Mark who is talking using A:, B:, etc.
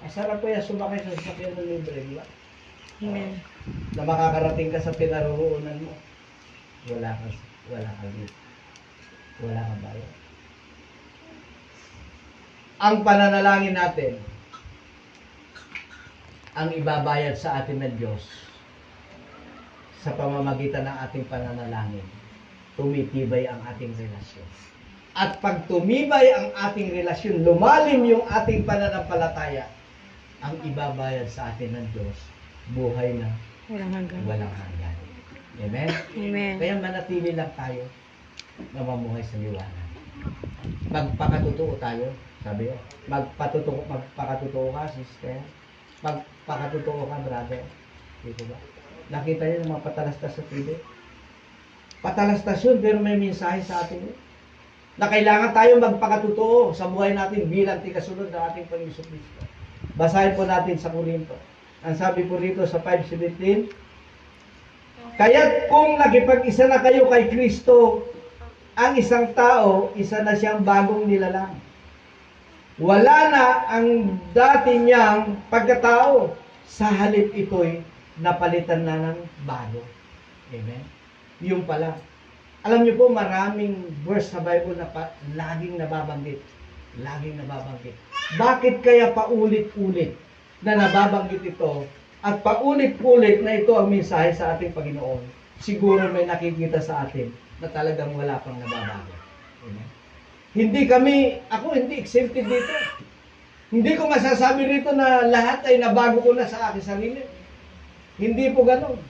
A: Masarap po yan sumakay sa sasakyan ng libre, di ba?
B: Amen.
A: Na makakarating ka sa pinaroroonan mo. Wala kang dito. Wala kang bayad. Ang pananalangin natin, ang ibabayad sa atin ng Diyos sa pamamagitan ng ating pananalangin, tumitibay ang ating relasyon. At pag tumibay ang ating relasyon, lumalim yung ating pananampalataya, ang ibabayad sa atin ng Diyos, buhay na
B: Walang hanggan.
A: walang hanggan. Amen?
B: Amen.
A: Kaya manatili lang tayo na mamuhay sa liwanag. Magpakatotoo tayo, sabi ko. Magpakatotoo ka, sister. Magpakatotoo ka, brother. Dito ba? Nakita niyo ng mga patalastas sa TV? Patalastas yun, pero may mensahe sa atin yun. Na kailangan tayo magpakatotoo sa buhay natin bilang tikasunod ng ating Panginoon Kristo. Basahin po natin sa Korinto. Ang sabi po rito sa 5:17, kaya't kung nakipag-isa na kayo kay Kristo, ang isang tao, isa na siyang bagong nilalang. Wala na ang dati niyang pagkatao, sa halip ito'y napalitan na ng bago. Amen? Yung pala. Alam niyo po, maraming verse sa Bible na laging nababanggit. Laging nababanggit. Bakit kaya paulit-ulit na nababanggit ito at paulit-ulit na ito ang mensahe sa ating Panginoon? Siguro may nakikita sa atin na talagang wala pang nababago. Amen? Ako hindi exempted dito. Hindi ko masasabi rito na lahat ay nabago ko na sa aking sarili. Hindi po ganun.